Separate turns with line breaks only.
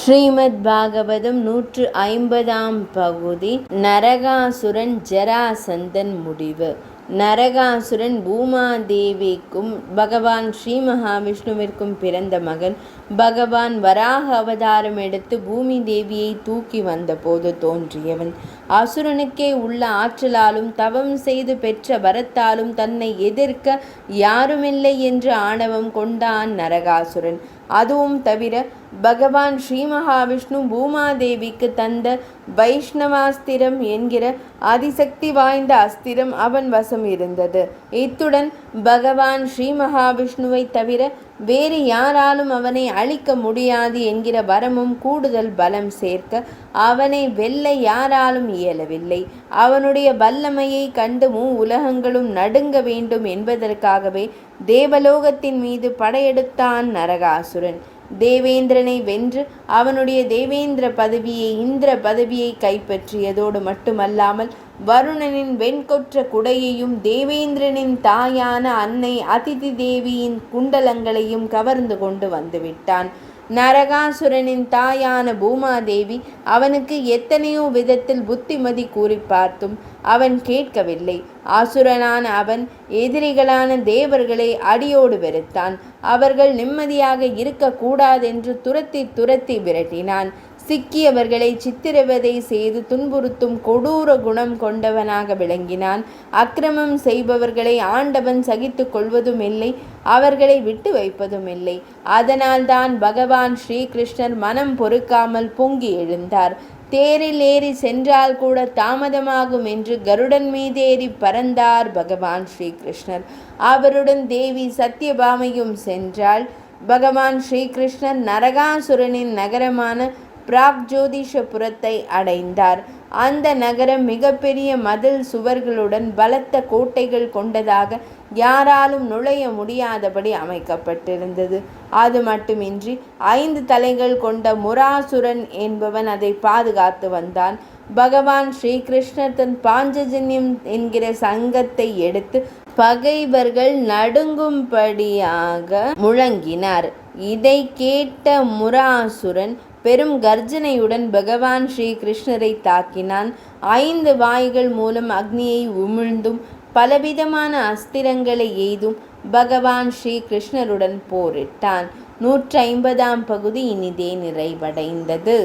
ஸ்ரீமத் பாகவதம் 150ஆம் பகுதி. நரகாசுரன் ஜராசந்தன் முடிவு. நரகாசுரன் பூமாதேவிக்கும் பகவான் ஸ்ரீ மகாவிஷ்ணுவிற்கும் பிறந்த மகன். பகவான் வராக அவதாரம் எடுத்து பூமி தேவியை தூக்கி வந்தபோது தோன்றியவன். அசுரனுக்கே உள்ள ஆற்றலாலும் தவம் செய்து பெற்ற வரத்தாலும் தன்னை எதிர்க்க யாருமில்லை என்று ஆணவம் கொண்டான் நரகாசுரன். அதுவும் தவிர பகவான் ஸ்ரீ மகாவிஷ்ணு பூமாதேவிக்கு தந்த வைஷ்ணவாஸ்திரம் என்கிற அதிசக்தி வாய்ந்த அஸ்திரம் அவன் வசம் இருந்தது. இத்துடன் பகவான் ஸ்ரீ மகாவிஷ்ணுவை தவிர வேறு யாராலும் அவனை அழிக்க முடியாது என்கிற வரமும் கூடுதல் பலம் சேர்க்க அவனை வெல்ல யாராலும் இயலவில்லை. அவனுடைய வல்லமையை கண்டு உலகங்களும் நடுங்க வேண்டும் என்பதற்காகவே தேவலோகத்தின் மீது படையெடுத்தான் நரகாசுரன். தேவேந்திரனை வென்று அவனுடைய தேவேந்திர பதவியை இந்திர பதவியை கைப்பற்றியதோடு மட்டுமல்லாமல் வருணனின் வெண்கொற்ற குடையையும் தேவேந்திரனின் தாயான அன்னை அதிதி தேவியின் குண்டலங்களையும் கவர்ந்து கொண்டு வந்துவிட்டான். நரகாசுரனின் தாயான பூமாதேவி அவனுக்கு எத்தனையோ விதத்தில் புத்திமதி கூறி பார்த்தும் அவன் கேட்கவில்லை. அசுரனான அவன் எதிரிகளான தேவர்களை அடியோடு வெறுத்தான். அவர்கள் நிம்மதியாக இருக்கக்கூடாதென்று துரத்தி விரட்டினான். சிக்கியவர்களை சித்திரவதை செய்து துன்புறுத்தும் கொடூர குணம் கொண்டவனாக விளங்கினான். அக்கிரமம் செய்பவர்களை ஆண்டவன் சகித்து கொள்வதும் இல்லை, அவர்களை விட்டு வைப்பதும் இல்லை. அதனால்தான் பகவான் ஸ்ரீகிருஷ்ணர் மனம் பொறுக்காமல் பொங்கி எழுந்தார். தேரில் ஏறி சென்றால் கூட தாமதமாகும் என்று கருடன் மீதேறி பறந்தார் பகவான் ஸ்ரீகிருஷ்ணர். அவருடன் தேவி சத்யபாமையும் சென்றாள். பகவான் ஸ்ரீகிருஷ்ணர் நரகாசுரனின் நகரமான பிராக்ஜோதிஷபுரத்தை அடைந்தார். அந்த நகரம் மிகப்பெரிய மதில் சுவர்களுடன் பலத்த கோட்டைகள் கொண்டதாக யாராலும் நுழைய முடியாதபடி அமைக்கப்பட்டிருந்தது. அது மட்டுமின்றி 5 தலைகள் கொண்ட முராசுரன் என்பவன் அதை பாதுகாத்து வந்தான். பகவான் ஸ்ரீகிருஷ்ணர் தன் பாஞ்சஜன்யம் என்கிற சங்கத்தை எடுத்து பகைவர்கள் நடுங்கும்படியாக முழங்கினார். இதை கேட்ட முராசுரன் பெரும் கர்ஜனையுடன் பகவான் ஸ்ரீகிருஷ்ணரை தாக்கினான். 5 வாய்கள் மூலம் அக்னியை உமிழ்ந்தும் பலவிதமான அஸ்திரங்களை எய்தும் பகவான் ஸ்ரீகிருஷ்ணருடன் போரிட்டான். 150ஆம் பகுதி இனிதே நிறைவடைந்தது.